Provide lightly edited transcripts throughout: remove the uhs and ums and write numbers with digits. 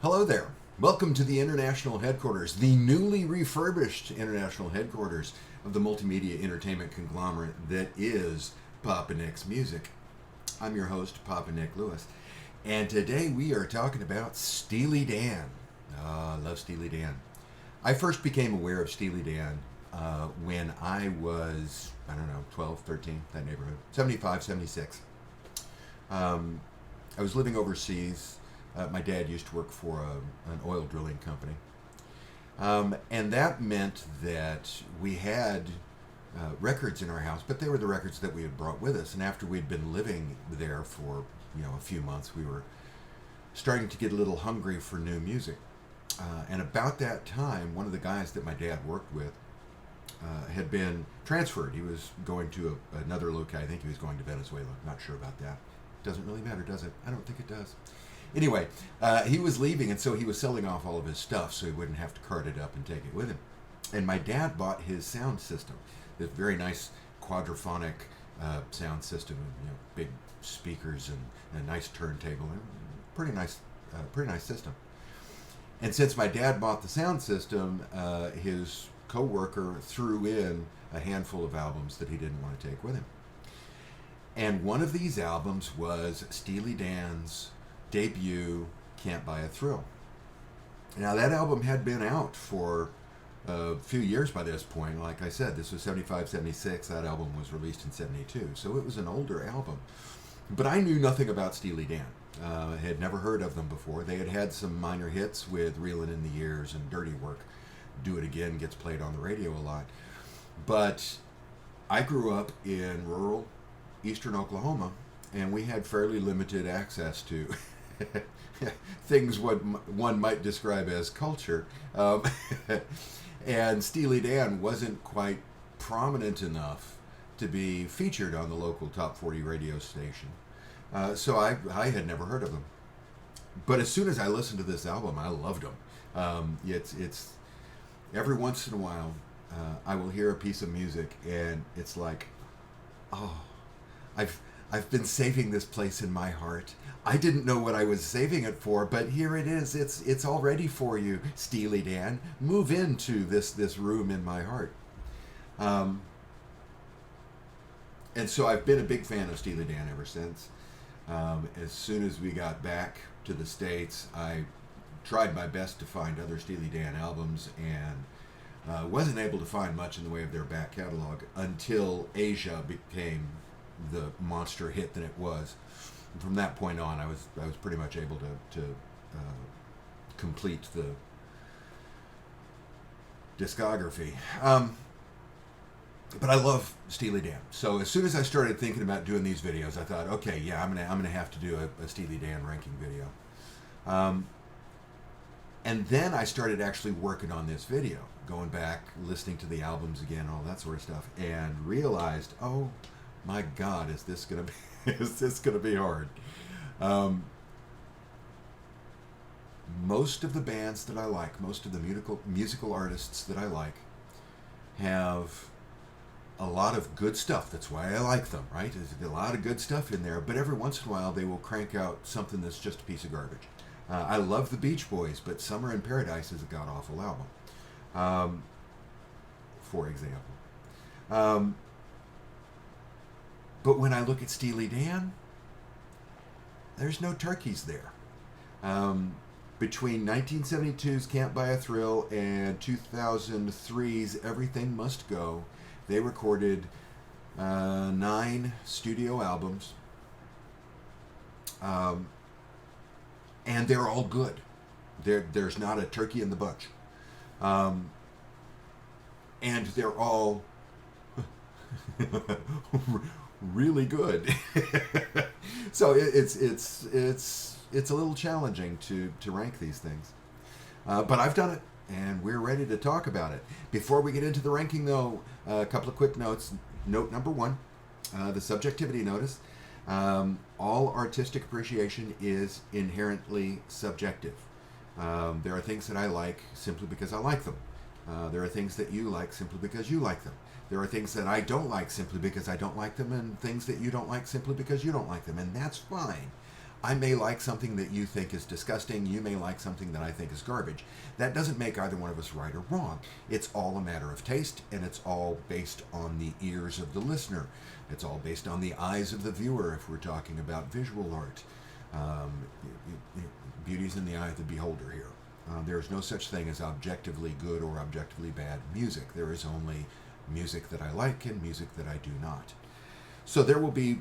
Hello there. Welcome to the international headquarters, the newly refurbished international headquarters of the multimedia entertainment conglomerate that is Papa Nick's Music. I'm your host, Papa Nick Lewis, and today we are talking about Steely Dan. I love Steely Dan. I first became aware of Steely Dan when I was, 12, 13, that neighborhood, 75, 76. I was living overseas. My dad used to work for an oil drilling company. And that meant that we had records in our house, but they were the records that we had brought with us. And after we'd been living there for, a few months, we were starting to get a little hungry for new music. And about that time, one of the guys that my dad worked with had been transferred. He was going to another location. I think he was going to Venezuela. Not sure about that. Doesn't really matter, does it? I don't think it does. Anyway, he was leaving, and so he was selling off all of his stuff so he wouldn't have to cart it up and take it with him. And my dad bought his sound system, this very nice quadraphonic sound system, big speakers and a nice turntable. Pretty nice system. And since my dad bought the sound system, his co-worker threw in a handful of albums that he didn't want to take with him. And one of these albums was Steely Dan's debut, Cant Buy A Thrill. Now, that album had been out for a few years by this point. Like I said, this was 75, 76. That album was released in 72. So it was an older album. But I knew nothing about Steely Dan. I had never heard of them before. They had had some minor hits with Reelin' in the Years and Dirty Work. Do It Again gets played on the radio a lot. But I grew up in rural eastern Oklahoma, and we had fairly limited access to things what one might describe as culture. And Steely Dan wasn't quite prominent enough to be featured on the local top 40 radio station. So I had never heard of them. But as soon as I listened to this album, I loved them. It's every once in a while, I will hear a piece of music and it's like, oh, I've been saving this place in my heart. I didn't know what I was saving it for, but here it is. It's all ready for you, Steely Dan. Move into this room in my heart. And so I've been a big fan of Steely Dan ever since. As soon as we got back to the States, I tried my best to find other Steely Dan albums and wasn't able to find much in the way of their back catalog until Asia became the monster hit that it was. And from that point on, I was pretty much able to complete the discography. But I love Steely Dan. So as soon as I started thinking about doing these videos, I thought, okay, yeah, I'm gonna have to do a Steely Dan ranking video. And then I started actually working on this video, going back, listening to the albums again, all that sort of stuff, and realized, oh my God, is this gonna be hard? Most of the bands that I like, most of the musical artists that I like, have a lot of good stuff. That's why I like them, right? There's a lot of good stuff in there, but every once in a while they will crank out something that's just a piece of garbage. I love the Beach Boys, but Summer in Paradise is a god-awful album, for example. But when I look at Steely Dan, there's no turkeys there. Between 1972's Cant Buy A Thrill and 2003's Everything Must Go, they recorded 9 studio albums. And they're all good. There's not a turkey in the bunch. And they're all really good. So it's a little challenging to rank these things. But I've done it, and we're ready to talk about it. Before we get into the ranking, though, a couple of quick notes. Note number 1, the subjectivity notice. All artistic appreciation is inherently subjective. There are things that I like simply because I like them. There are things that you like simply because you like them. There are things that I don't like simply because I don't like them, and things that you don't like simply because you don't like them, and that's fine. I may like something that you think is disgusting. You may like something that I think is garbage. That doesn't make either one of us right or wrong. It's all a matter of taste, and it's all based on the ears of the listener. It's all based on the eyes of the viewer if we're talking about visual art. Beauty's in the eye of the beholder here. There is no such thing as objectively good or objectively bad music. There is only music that I like and music that I do not. So there will be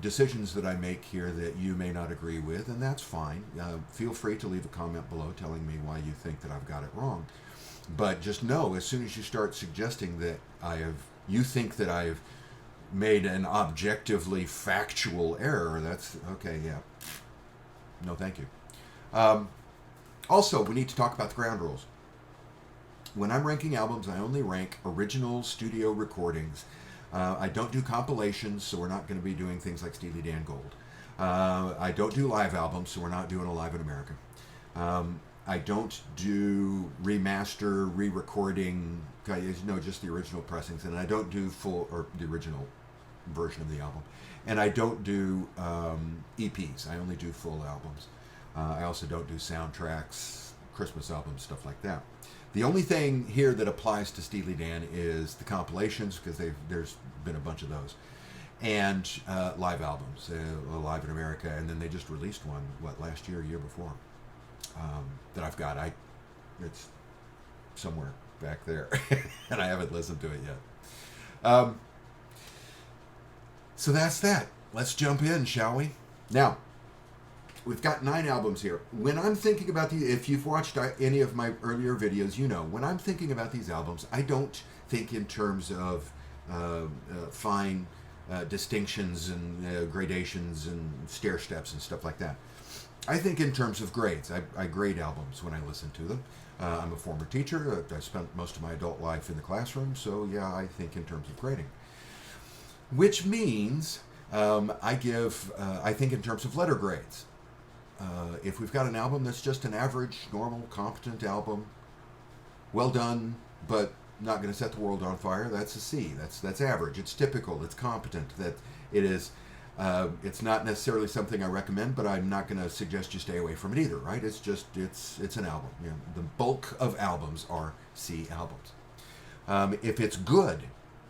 decisions that I make here that you may not agree with, and that's fine. Feel free to leave a comment below telling me why you think that I've got it wrong. But just know, as soon as you start suggesting that you think that I've made an objectively factual error, that's okay, yeah. No, thank you. Also, we need to talk about the ground rules. When I'm ranking albums, I only rank original studio recordings. I don't do compilations, so we're not going to be doing things like Steely Dan Gold. I don't do live albums, so we're not doing a Live in America. I don't do remaster, re-recording, just the original pressings, and I don't do the original version of the album. And I don't do EPs. I only do full albums. I also don't do soundtracks, Christmas albums, stuff like that. The only thing here that applies to Steely Dan is the compilations, because there's been a bunch of those, and live albums, Live in America, and then they just released one, last year, year before, that I've got. It's somewhere back there, and I haven't listened to it yet. So that's that. Let's jump in, shall we? Now, we've got 9 albums here. When I'm thinking about if you've watched any of my earlier videos, you know, when I'm thinking about these albums, I don't think in terms of fine distinctions and gradations and stair steps and stuff like that. I think in terms of grades. I grade albums when I listen to them. I'm a former teacher. I spent most of my adult life in the classroom, so yeah, I think in terms of grading. Which means I think in terms of letter grades. If we've got an album that's just an average, normal, competent album, well done, but not going to set the world on fire, that's a C. That's average. It's typical. It's competent. That it is. It's not necessarily something I recommend, but I'm not going to suggest you stay away from it either. Right? It's just it's an album. You know, the bulk of albums are C albums. If it's good,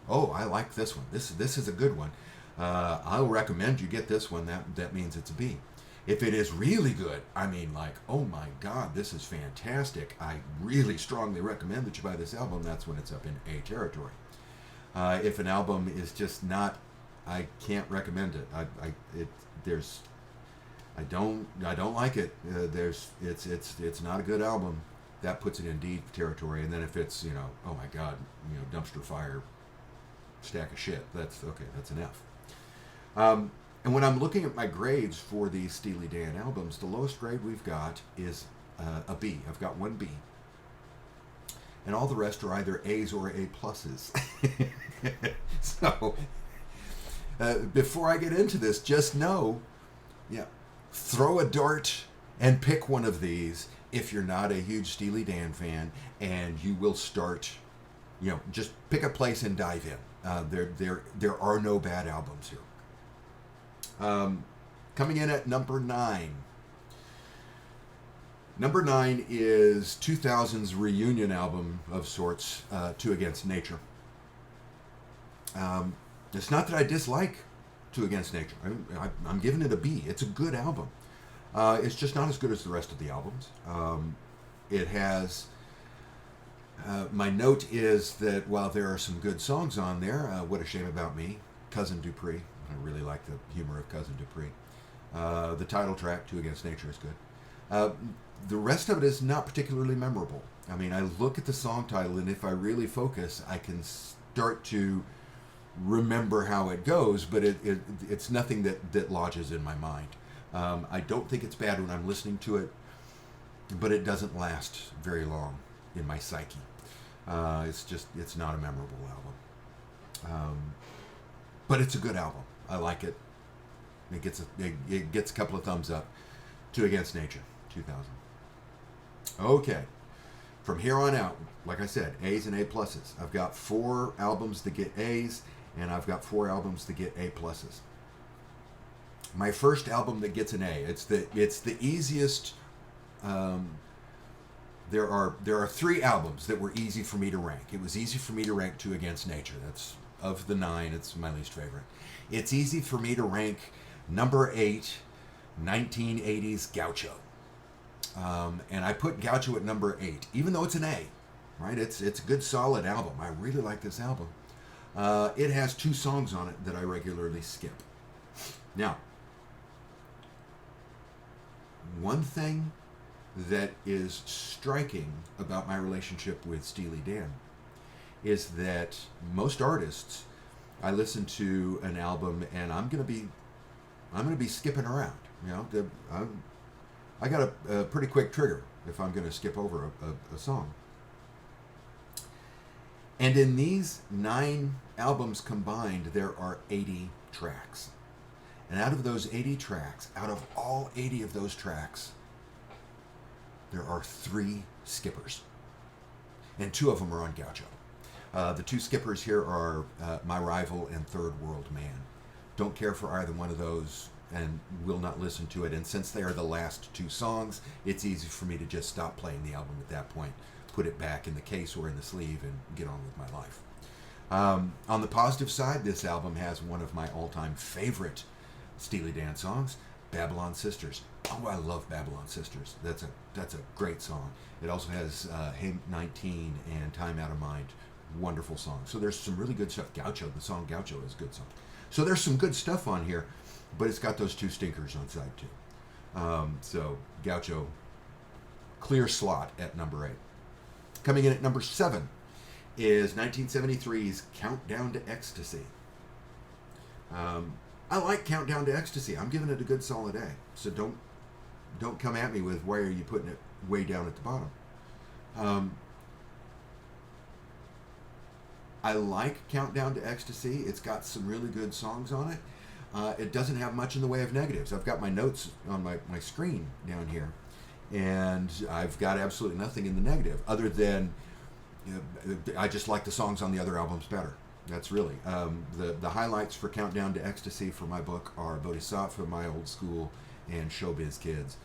oh, I like this one. This is a good one. I'll recommend you get this one. That means it's a B. If it is really good, I mean, like, oh my God, this is fantastic. I really strongly recommend that you buy this album. That's when it's up in A territory. If an album is just not, I can't recommend it. I don't like it. It's not a good album. That puts it in D territory. And then if it's, oh my God, dumpster fire, stack of shit, that's okay. That's an F. And when I'm looking at my grades for these Steely Dan albums, the lowest grade we've got is a B. I've got 1 B. And all the rest are either A's or A pluses. So, before I get into this, just know, throw a dart and pick one of these if you're not a huge Steely Dan fan, and you will start, just pick a place and dive in. There are no bad albums here. Coming in at number 9. Number 9 is 2000's reunion album of sorts, Two Against Nature. It's not that I dislike Two Against Nature. I'm giving it a B. It's a good album. It's just not as good as the rest of the albums. It has... my note is that while there are some good songs on there, What a Shame About Me, Cousin Dupree, I really like the humor of Cousin Dupree. The title track, Two Against Nature, is good. The rest of it is not particularly memorable. I mean, I look at the song title, and if I really focus, I can start to remember how it goes, but it's nothing that lodges in my mind. I don't think it's bad when I'm listening to it, but it doesn't last very long in my psyche. It's not a memorable album. But it's a good album. I like it. It gets a couple of thumbs up. Two Against Nature, 2000. Okay. From here on out, like I said, A's and A pluses. I've got 4 albums that get A's, and I've got 4 albums that get A pluses. My first album that gets an A. It's the easiest. There are 3 albums that were easy for me to rank. It was easy for me to rank Two Against Nature. That's, of the 9, it's my least favorite. It's easy for me to rank number 8, 1980s Gaucho. And I put Gaucho at number 8, even though it's an A, right? It's a good solid album. I really like this album. It has 2 songs on it that I regularly skip. Now, one thing that is striking about my relationship with Steely Dan is that most artists, I listen to an album and I'm gonna be skipping around. You know, I got a pretty quick trigger if I'm gonna skip over a song. And in these 9 albums combined, there are 80 tracks. And out of those 80 tracks, out of all 80 of those tracks, there are 3 skippers. And 2 of them are on Gaucho. The 2 skippers here are My Rival and Third World Man. Don't care for either one of those and will not listen to it. And since they are the last 2 songs, it's easy for me to just stop playing the album at that point, put it back in the case or in the sleeve, and get on with my life. On the positive side, this album has one of my all-time favorite Steely Dan songs, Babylon Sisters. Oh, I love Babylon Sisters. That's a great song. It also has Hey 19 and Time Out of Mind. Wonderful song. So there's some really good stuff. Gaucho, the song Gaucho is a good song. So there's some good stuff on here, but it's got those 2 stinkers on side 2. So Gaucho, clear slot at number 8. Coming in at number 7 is 1973's Countdown to Ecstasy. I like Countdown to Ecstasy. I'm giving it a good solid A. So don't come at me with why are you putting it way down at the bottom. I like Countdown to Ecstasy. It's got some really good songs on it. It doesn't have much in the way of negatives. I've got my notes on my screen down here, and I've got absolutely nothing in the negative other than I just like the songs on the other albums better. That's really the highlights for Countdown to Ecstasy for my book are Bodhisattva, My Old School, and Showbiz Kids.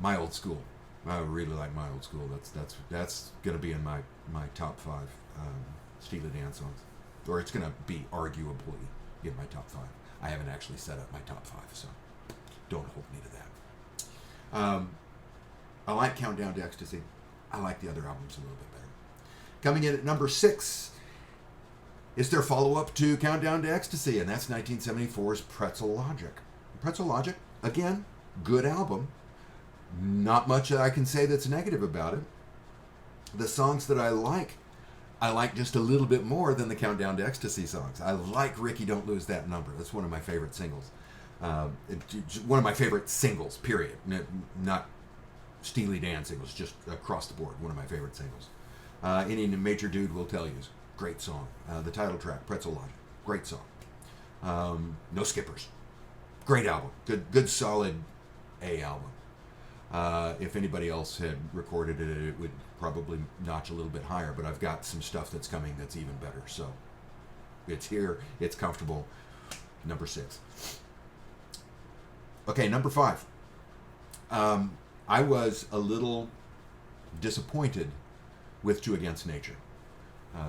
My Old School, I really like My Old School. That's going to be in my top 5 Steely Dan songs, or it's going to be arguably in my top 5. I haven't actually set up my top 5, so don't hold me to that. I like Countdown to Ecstasy. I like the other albums a little bit better. Coming in at number 6 is their follow-up to Countdown to Ecstasy, and that's 1974's Pretzel Logic. Pretzel Logic, again, good album. Not much that I can say that's negative about it. The songs that I like just a little bit more than the Countdown to Ecstasy songs. I like Ricky Don't Lose That Number. That's one of my favorite singles. One of my favorite singles, period. Not Steely Dan singles, just across the board. One of my favorite singles. Any major dude will tell you. Great song. The title track, Pretzel Logic. Great song. No skippers. Great album. Good solid A album. If anybody else had recorded it, it would probably notch a little bit higher, but I've got some stuff that's coming that's even better. So it's here. It's comfortable. Number 6. Okay, number 5. I was a little disappointed with Two Against Nature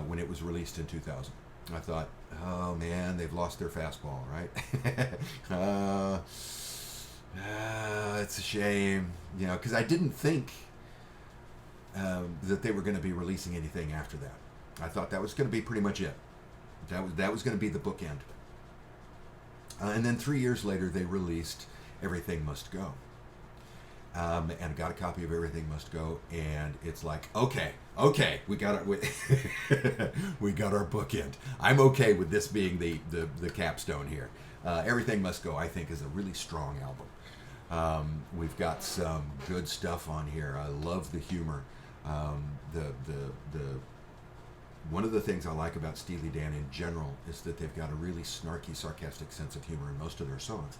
when it was released in 2000. I thought, oh man, they've lost their fastball, right? It's a shame, because I didn't think that they were going to be releasing anything after that. I thought that was going to be pretty much it. That was going to be the bookend. And then 3 years later, they released Everything Must Go. And I got a copy of Everything Must Go, and it's like, okay, we got our we got our bookend. I'm okay with this being the capstone here. Everything Must Go, I think, is a really strong album. We've got some good stuff on here. I love the humor. One of the things I like about Steely Dan in general is that they've got a really snarky, sarcastic sense of humor in most of their songs.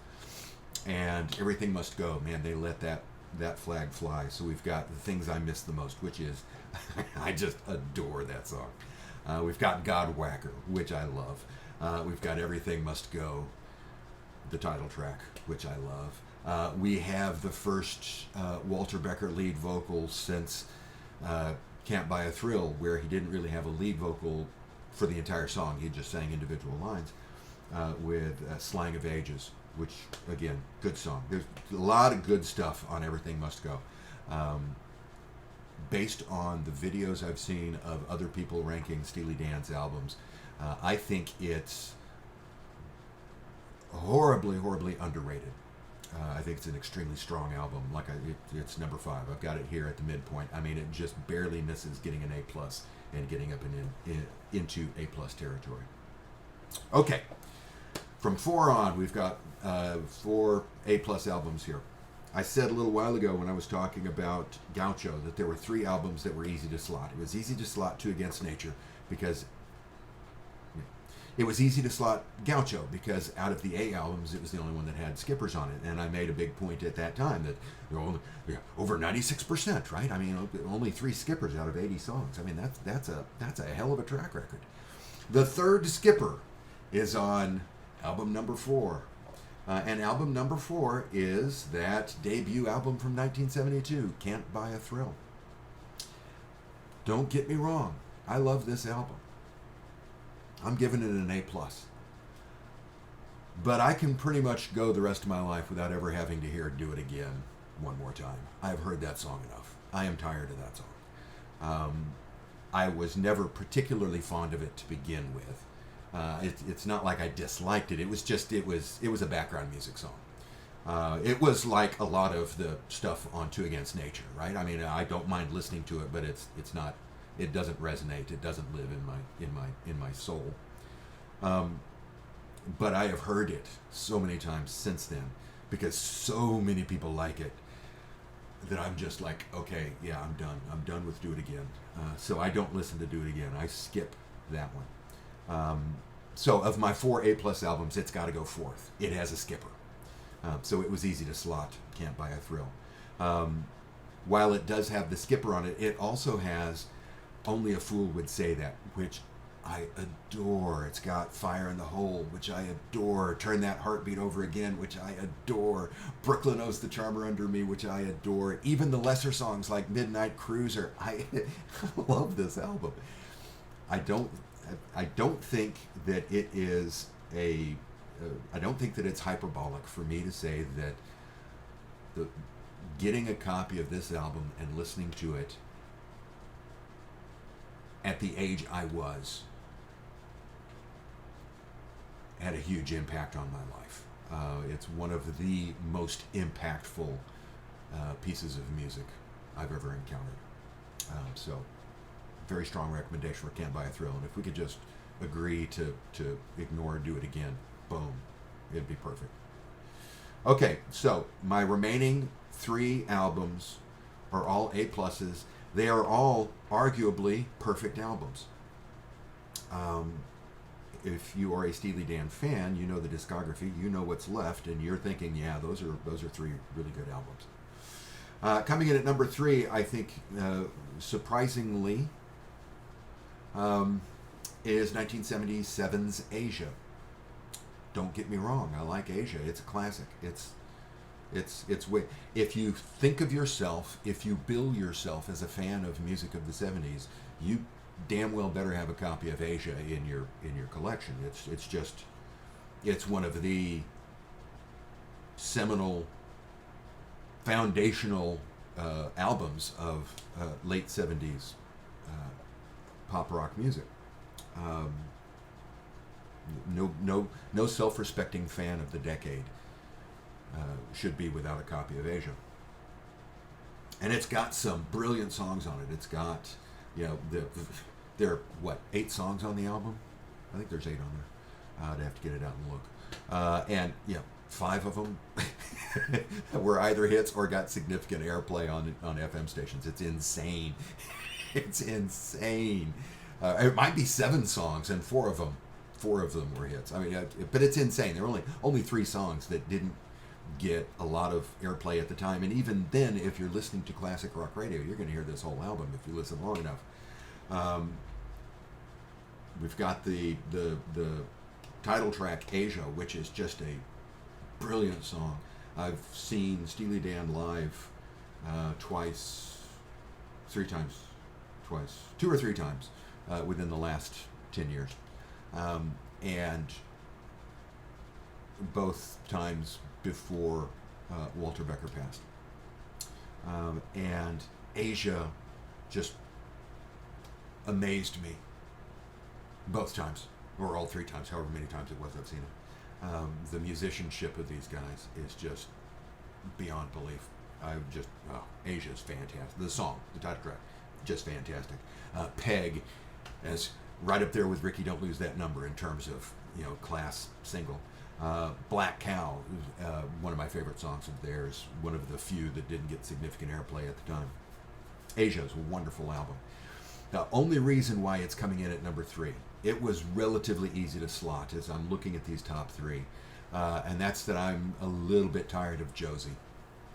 And Everything Must Go, man, they let that flag fly. So we've got The Things I Miss the Most, which is, I just adore that song. We've got God Whacker, which I love. We've got Everything Must Go. the title track, which I love. We have the first Walter Becker lead vocal since Cant Buy A Thrill, where he didn't really have a lead vocal for the entire song. He just sang individual lines with Slang of Ages, which, again, good song. There's a lot of good stuff on Everything Must Go. Based on the videos I've seen of other people ranking Steely Dan's albums, I think it's horribly, horribly underrated. I think it's an extremely strong album. It's number 5. I've got it here at the midpoint. I mean, it just barely misses getting an A+ and getting up into A+ territory. Okay, from 4 on, we've got 4 A+ albums here. I said a little while ago when I was talking about Gaucho that there were 3 albums that were easy to slot. It was easy to slot Two Against Nature because it was easy to slot Gaucho because out of the A albums, it was the only one that had skippers on it. And I made a big point at that time that over 96%, right? I mean, only 3 skippers out of 80 songs. I mean, that's a hell of a track record. The third skipper is on album number 4. And album number 4 is that debut album from 1972, Cant Buy A Thrill. Don't get me wrong, I love this album. I'm giving it an A+. But I can pretty much go the rest of my life without ever having to hear Do It Again one more time. I've heard that song enough. I am tired of that song. I was never particularly fond of it to begin with. It's not like I disliked it. It was a background music song. It was like a lot of the stuff on Two Against Nature, right? I mean, I don't mind listening to it, but it's not. It doesn't resonate. It doesn't live in my soul. But I have heard it so many times since then because so many people like it that I'm just like, okay, yeah, I'm done. I'm done with Do It Again. So I don't listen to Do It Again. I skip that one. So of my 4 A+ albums, it's got to go 4th. It has a skipper. So it was easy to slot Cant Buy A Thrill. While it does have the skipper on it, it also has Only a Fool Would Say That, which I adore. It's got Fire in the Hole, which I adore. Turn That Heartbeat Over Again, which I adore. Brooklyn Owes the Charmer Under Me, which I adore. Even the lesser songs like Midnight Cruiser. I love this album. I don't think that it is I don't think that it's hyperbolic for me to say that getting a copy of this album and listening to it at the age I was had a huge impact on my life. It's one of the most impactful pieces of music I've ever encountered. So, very strong recommendation for Cant Buy A Thrill. And if we could just agree to ignore Do It Again, boom, it'd be perfect. Okay, so my remaining 3 albums are all A+. They are all arguably perfect albums. If you are a Steely Dan fan, you know the discography, you know what's left, and you're thinking, yeah, those are 3 really good albums. Coming in at number 3, I think, surprisingly, is 1977's Asia. Don't get me wrong, I like Asia. It's a classic. It's way. If you think of yourself, if you bill yourself as a fan of music of the 70s, you damn well better have a copy of Asia in your collection. It's one of the seminal, foundational albums of late 70s pop rock music. No self-respecting fan of the decade should be without a copy of Asia. And it's got some brilliant songs on it. It's got, there are, 8 songs on the album? I think there's 8 on there. I'd have to get it out and look. And 5 of them were either hits or got significant airplay on FM stations. It's insane. It's insane. It might be 7 songs, and 4 of them were hits. I mean, but it's insane. There are only 3 songs that didn't get a lot of airplay at the time, and even then, if you're listening to classic rock radio, you're going to hear this whole album if you listen long enough. We've got the title track Asia, which is just a Brilliant song. I've seen Steely Dan live twice, three times, twice, two or three times within the last 10 years. And both times before Walter Becker passed. And Asia just amazed me both times, or all three times, however many times it was I've seen it. The musicianship of these guys is just beyond belief. Asia is fantastic. The song, the title track, just fantastic. Peg, as right up there with Ricky Don't Lose That Number in terms of, class single. Black Cow, one of my favorite songs of theirs, one of the few that didn't get significant airplay at the time. Asia is a wonderful album. The only reason why it's coming in at number 3, it was relatively easy to slot as I'm looking at these top 3, and that's that I'm a little bit tired of Josie.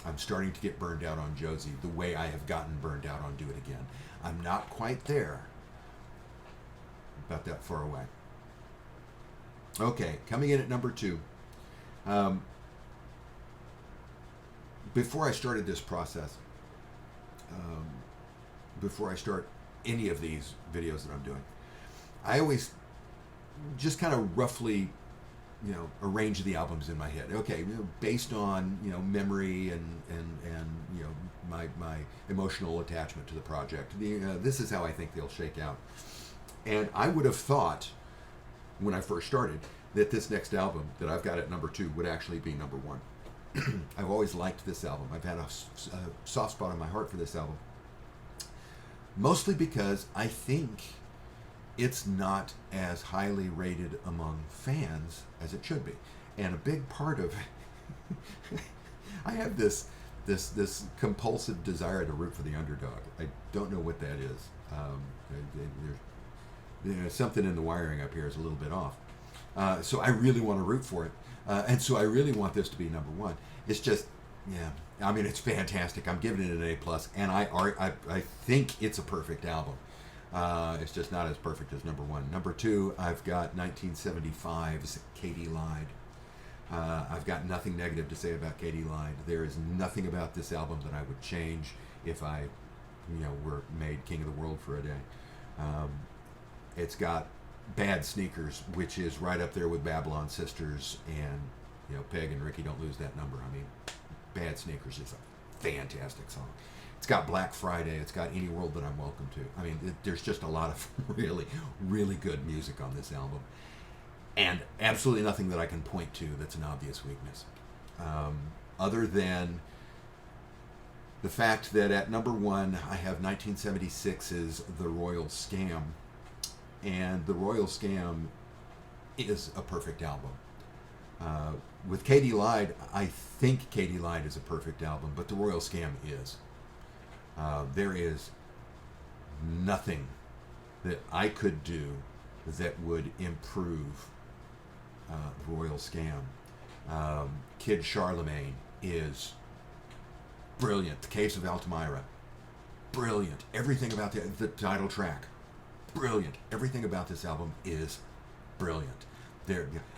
I'm starting to get burned out on Josie the way I have gotten burned out on Do It Again. I'm not quite there, about that far away. Okay, coming in at number 2. Before I started this process, before I start any of these videos that I'm doing, I always just kind of roughly, arrange the albums in my head. Okay, based on memory and my emotional attachment to the project. This is how I think they'll shake out. And I would have thought, when I first started, that this next album that I've got at number 2 would actually be number 1. I've always liked this album. I've had a soft spot in my heart for this album. Mostly because I think it's not as highly rated among fans as it should be. And a big part of I have this compulsive desire to root for the underdog. I don't know what that is. There's something in the wiring up here is a little bit off. So I really want to root for it. And so I really want this to be number 1. It's just, it's fantastic. I'm giving it an A+, and I think it's a perfect album. It's just not as perfect as number 1. Number 2, I've got 1975's Katie Lied. I've got nothing negative to say about Katie Lied. There is nothing about this album that I would change if I, were made king of the world for a day. It's got Bad Sneakers, which is right up there with Babylon Sisters and, Peg and Ricky Don't Lose That Number. Bad Sneakers is a fantastic song. It's got Black Friday. It's got Any World That I'm Welcome To. There's just a lot of really, really good music on this album. And absolutely nothing that I can point to that's an obvious weakness. Other than the fact that at number 1, I have 1976's The Royal Scam. And The Royal Scam is a perfect album. With Katie Lied, I think Katie Lied is a perfect album, but The Royal Scam is. There is nothing that I could do that would improve The Royal Scam. Kid Charlemagne is brilliant. The Caves of Altamira, brilliant. Everything about the title track, brilliant. Everything about this album is brilliant.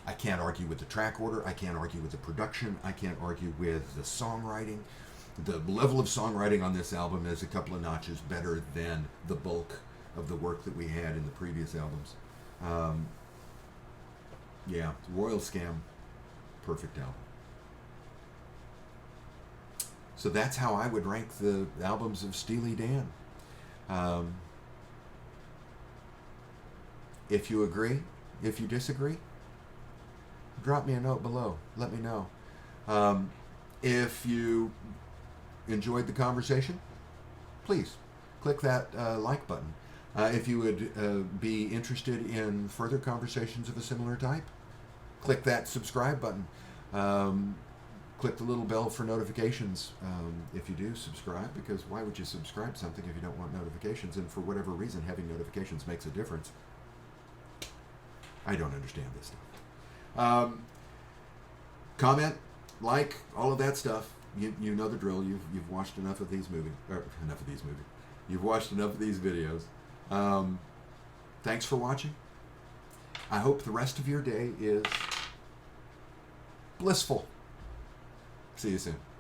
I can't argue with the track order. I can't argue with the production. I can't argue with the songwriting. The level of songwriting on this album is a couple of notches better than the bulk of the work that we had in the previous albums. Royal Scam, perfect album. So that's how I would rank the albums of Steely Dan. If you agree, if you disagree, drop me a note below. Let me know. If you enjoyed the conversation, please click that like button. If you would be interested in further conversations of a similar type, click that subscribe button. Click the little bell for notifications if you do subscribe, because why would you subscribe something if you don't want notifications? And for whatever reason, having notifications makes a difference. I don't understand this stuff. Comment, like, all of that stuff. You know the drill. You've watched enough of these movies. You've watched enough of these videos. Thanks for watching. I hope the rest of your day is blissful. See you soon.